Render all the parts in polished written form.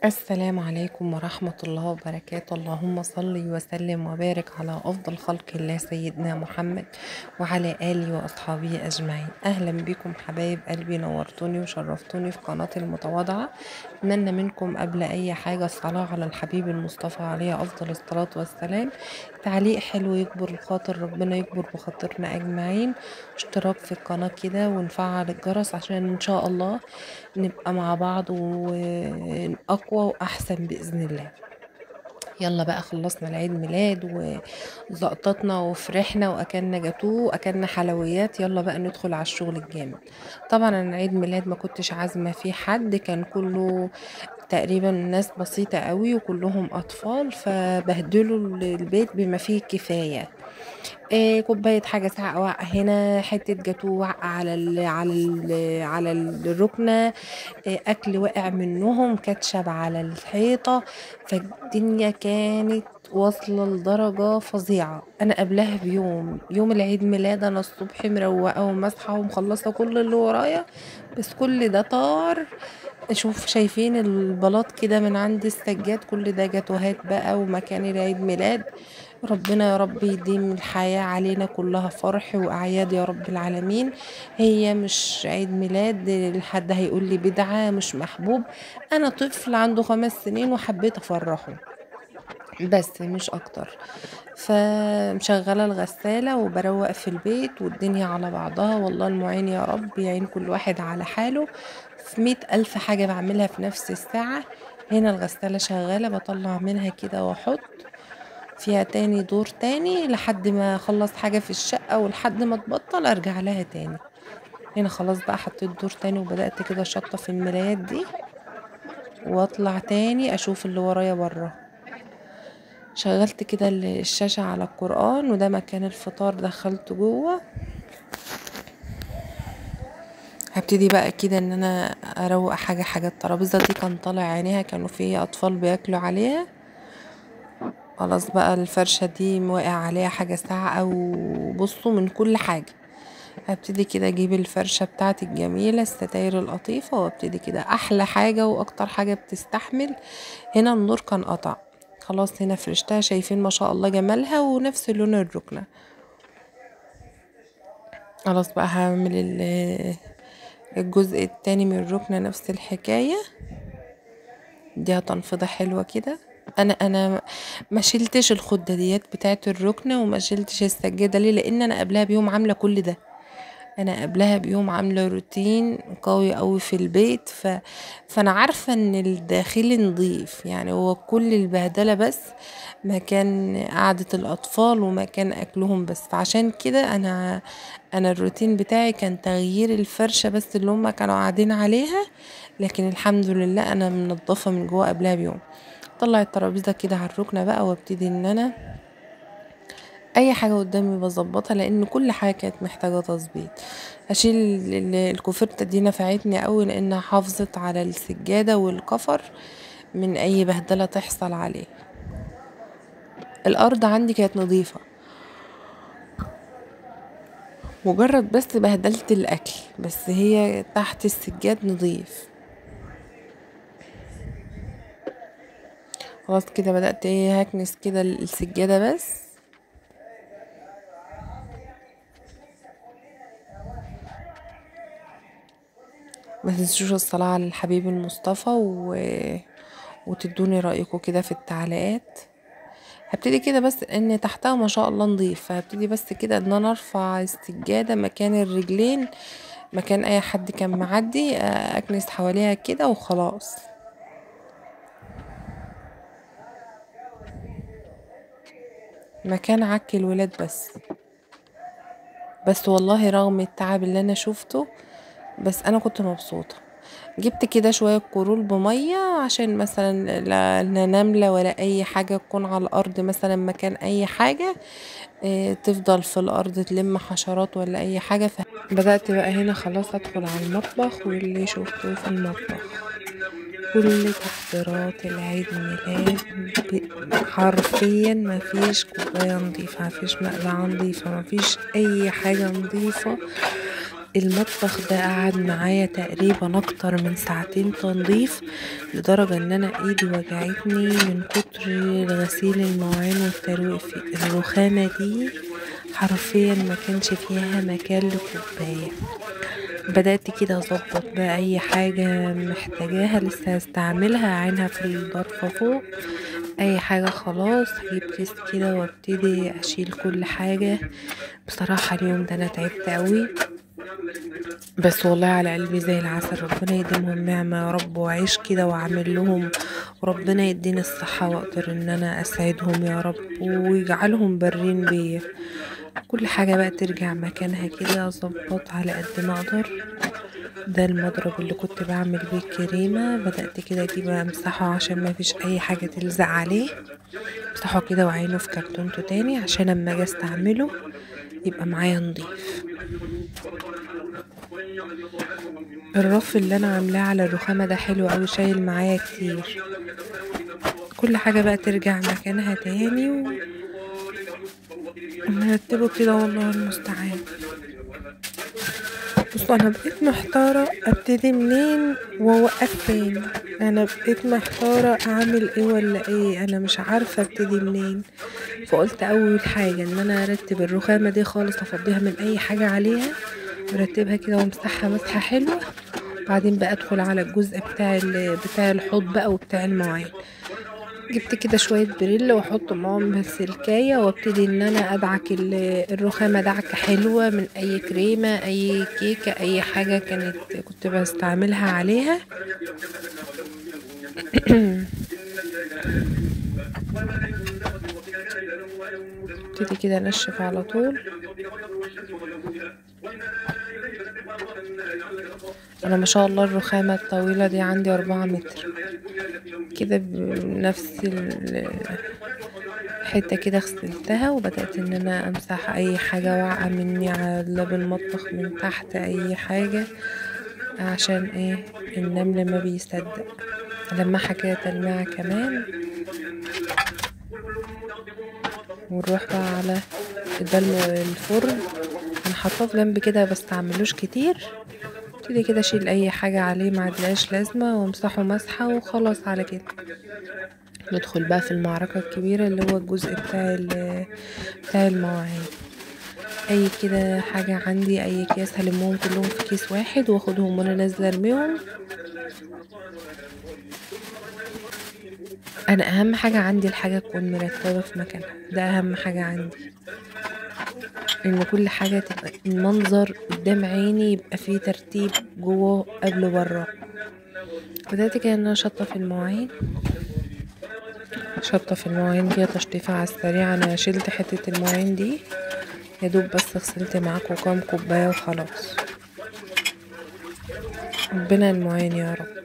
السلام عليكم ورحمة الله وبركاته. اللهم صل وسلم وبارك على أفضل خلق الله سيدنا محمد وعلى آله وأصحابه أجمعين. أهلا بكم حبايب قلبي، نورتوني وشرفتوني في قناتي المتواضعة. أتمنى منكم قبل أي حاجة الصلاة على الحبيب المصطفى عليه أفضل الصلاة والسلام. تعليق حلو يكبر الخاطر، ربنا يكبر بخاطرنا أجمعين. اشتراك في القناة كده ونفعل الجرس عشان إن شاء الله نبقى مع بعض وأقوى وأحسن بإذن الله. يلا بقى، خلصنا العيد ميلاد وزقطتنا وفرحنا وأكلنا جاتوه وأكلنا حلويات. يلا بقى ندخل على الشغل الجامد. طبعا أنا عيد ميلاد ما كنتش عازمة فيه حد، كان كله تقريبا ناس بسيطة قوي وكلهم أطفال، فبهدلوا البيت بما فيه الكفاية. كوباية حاجة ساقعة وقع هنا، حتة جاتوه وقع على الركنة، أكل وقع منهم، كاتشب على الحيطة. فالدنيا كانت واصلة لدرجة فظيعة. أنا قبلها بيوم، يوم العيد ميلاد، أنا الصبح مروقة ومسحة ومخلصة كل اللي ورايا، بس كل ده طار. شايفين البلاط كده من عند السجاد، كل ده جاتوهات بقى ومكان العيد ميلاد. ربنا يا رب يديم الحياة علينا كلها فرح وأعياد يا رب العالمين. هي مش عيد ميلاد لحد هيقول لي بدعة مش محبوب. أنا طفل عنده 5 سنين وحبيت أفرحه بس مش أكتر. فمشغلة الغسالة وبروق في البيت والدنيا على بعضها، والله المعين يا رب يعين كل واحد على حاله. في 100,000 حاجة بعملها في نفس الساعة. هنا الغسالة شغالة، بطلع منها كده واحط فيها تاني دور تاني لحد ما اخلص حاجة في الشقة، ولحد ما تبطل ارجع لها تاني. هنا خلاص بقى حطيت دور تاني وبدأت كده اشطف المرايات دي واطلع تاني اشوف اللي ورايا بره. شغلت كده الشاشة على القرآن، وده مكان الفطار دخلته جوه. هبتدي بقى كده ان انا اروق حاجة الترابيزة دي كان طالع عينيها، كانوا فيه اطفال بياكلوا عليها. خلاص بقى الفرشة دي واقع عليها حاجة ساقعة، وبصوا من كل حاجة. هبتدي كده اجيب الفرشة بتاعتي الجميلة، الستاير القطيفة، وابتدي كده احلى حاجة واكتر حاجة بتستحمل. هنا النور كان قطع، خلاص هنا فرشتها، شايفين ما شاء الله جمالها ونفس لون الركنة. خلاص بقى هعمل الجزء التاني من الركنة نفس الحكاية. دي تنفيضة حلوة كده. انا ما شلتش الخدة ديات بتاعت الركنة وما شلتش السجادة. ليه؟ لان انا قبلها بيوم عاملة كل ده. انا قبلها بيوم عامله روتين قوي قوي في البيت. فانا عارفه ان الداخلي نظيف، يعني هو كل البهدله بس مكان قعده الاطفال ومكان اكلهم بس. فعشان كده انا الروتين بتاعي كان تغيير الفرشه بس اللي هم كانوا قاعدين عليها. لكن الحمد لله انا منضفه من جوه قبلها بيوم. طلع الترابيزه كده على الركنه بقى، وابتدي ان انا اي حاجه قدامي بظبطها، لان كل حاجه كانت محتاجه تظبيط. اشيل الكوفرته دي نفعتني قوي، لانها حافظت على السجاده والكفر من اي بهدله تحصل عليه. الارض عندي كانت نظيفه، مجرد بس بهدلت الاكل، بس هي تحت السجاد نظيف. خلاص كده بدات هكنس كده السجاده بس. ما تنسوش الصلاة على الحبيب المصطفى وتدوني رأيكم كده في التعليقات. هبتدي كده بس ان تحتها ما شاء الله نضيف، فهبتدي بس كده ان انا ارفع السجادة مكان الرجلين، مكان اي حد كان معدي، اكنس حواليها كده وخلاص. مكان عك الولاد بس والله رغم التعب اللي انا شفته، بس انا كنت مبسوطة. جبت كده شوية كورول بمية عشان مثلا لا نملة ولا اي حاجة تكون على الارض، مثلا مكان اي حاجة تفضل في الارض تلم حشرات ولا اي حاجة. فبدأت بقى هنا خلاص ادخل على المطبخ، واللي شفته في المطبخ كل تحضيرات العيد ميلاد حرفيا ما فيش كوباية نظيفة، ما فيش مقلعة نظيفة، ما فيش اي حاجة نظيفة المطبخ ده قعد معايا تقريبا اكتر من ساعتين تنظيف، لدرجة ان انا ايدي وجعتني من كتر غسيل المواعين والترويق فيه. الرخامة دي حرفيا ما كانش فيها مكان لكوباية. بدأت كده اظبط بقى اي حاجة محتاجاها لسه هستعملها، عينها في الضرفة فوق، اي حاجة خلاص هجيب كيس كده وابتدي اشيل كل حاجة. بصراحة اليوم ده انا تعبت قوي، بس والله على قلبي زي العسل. ربنا يديمهم نعمة يا رب، واعيش كده واعمل لهم، وربنا يديني الصحة واقدر ان انا اساعدهم يا رب، ويجعلهم برين بيا. كل حاجة بقى ترجع مكانها كده، اظبط على قد ما اقدر. ده المضرب اللي كنت بعمل بيه الكريمة، بدأت كده اجيبه امسحه عشان ما فيش اي حاجة تلزق عليه. امسحه كده وعينه في كرتونته تاني عشان اما اجي استعمله يبقى معايا نضيف. الرف اللي انا عاملاه على الرخامة ده حلو اوي، شايل معايا كتير. كل حاجة بقى ترجع مكانها تاني ونرتبه كده، والله المستعان. بصوا انا بقيت محتارة ابتدي منين واوقف فين. انا بقيت محتارة اعمل ايه ولا ايه، انا مش عارفة ابتدي منين. فقلت اول حاجة ان انا ارتب الرخامة دي خالص، افضيها من اي حاجة عليها، ارتبها كده وامسحها مسحة حلوة. بعدين بقى ادخل على الجزء بتاع الحوض بقى وبتاع المواعين. جبت كده شوية بريل واحط معاهم سلكاية، وابتدي ان انا ادعك الرخامة دعكة حلوة من اي كريمة، اي كيكة، اي حاجة كنت بستعملها عليها. ابتدي كده انشف على طول. انا ما شاء الله الرخامة الطويلة دي عندي 4 متر كده، بنفس حتة كده غسلتها، وبدأت ان انا امسح اي حاجة واقعة مني على باب المطبخ من تحت، اي حاجة، عشان ايه النمل ما بيصدق. لمعها كده تلميعة كمان، ونروح بقى على الفرن. انا حاطاه في جنب كده بستعملوش كتير. ابتدي كده اشيل اي حاجة عليه ما عدلاش لازمة وامسحه مسحة وخلاص على كده. ندخل بقى في المعركة الكبيرة اللي هو الجزء بتاع المواعين. اي كده حاجة عندي، اي اكياس هلمهم كلهم في كيس واحد واخدهم وانا نازلة ارميهم. انا اهم حاجة عندي الحاجة تكون مرتبة في مكانها، ده اهم حاجة عندي، ان كل حاجة تبقى المنظر قدام عيني، يبقى فيه ترتيب جوه قبل بره. بدأت كده ان انا شطة في المواعين، كده تشطيفة على السريع. انا شلت حتة المواعين دي يا دوب، بس غسلت معاكم كام كوباية وخلاص. ربنا المعين يا رب.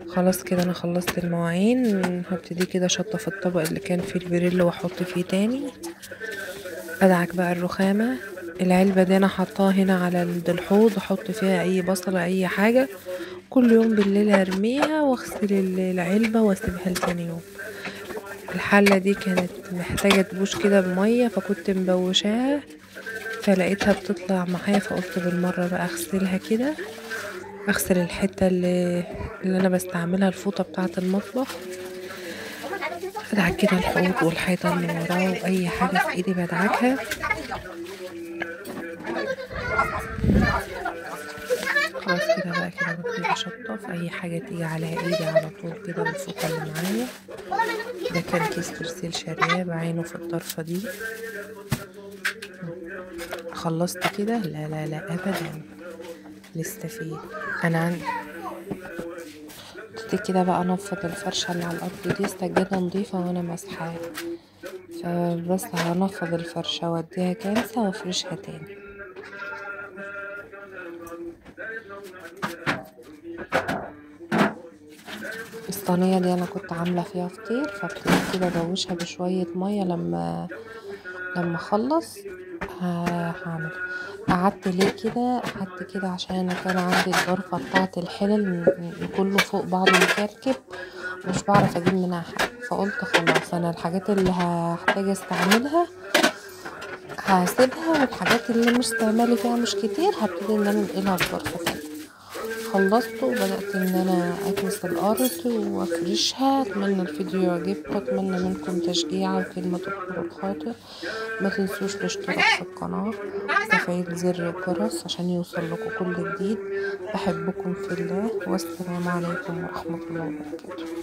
خلاص كده انا خلصت المواعين. هبتدي كده اشطف الطبق اللي كان فيه البريل واحط فيه تاني. ادعك بقى الرخامة. العلبة دي انا حطاها هنا على الحوض، احط فيها اي بصلة اي حاجة. كل يوم بالليل ارميها واغسل العلبة واسيبها لتاني يوم. الحلة دي كانت محتاجة تبوش كده بمية، فكنت مبوشاها، فلقيتها بتطلع معايا، فقلت بالمرة بقى اغسلها كده. اغسل الحتة اللي انا بستعملها، الفوطة بتاعة المطبخ. ادعك كده الحوض والحيطة اللي وراه، واي حاجة في ايدي بدعكها. خلاص كده بقى، كده ببتدي اشطف اي حاجة تيجي على ايدي على طول كده بالفوطة اللي معايا. ده كان كيس برسيل شرياب بعينه في الطرفة دي. خلصت كده؟ لا لا لا ابدا، لسه فيه. انا عندي كده بقى انفض الفرشة اللي على الارض دي، السجادة نضيفة وانا مسحاها، فبس هنفض الفرشة واديها كنسة وافرشها تاني. الصينية دي انا كنت عاملة فيها فطير، فابتديت كده ابوشها بشوية مية. لما اخلص هعمل. قعدت ليه كده؟ قعدت كده عشان انا كان عندي الظرفة بتاعة الحلل كله فوق بعضه مكركب، مش بعرف اجيب منها حاجة. فقلت خلاص انا الحاجات اللي هحتاج استعملها هسيبها، والحاجات اللي مش استعمالي فيها مش كتير هبتدي ان انا انقلها في غرفة تانية. خلصت وبدأت ان انا اكنس الارض وافرشها. اتمنى الفيديو يعجبكم، اتمنى منكم تشجيع وكلمة الخير الخاطئ. ما تنسوش الاشتراك في القناة وتفعيل زر الجرس عشان يوصل لكم كل جديد. بحبكم في الله، والسلام عليكم ورحمة الله وبركاته.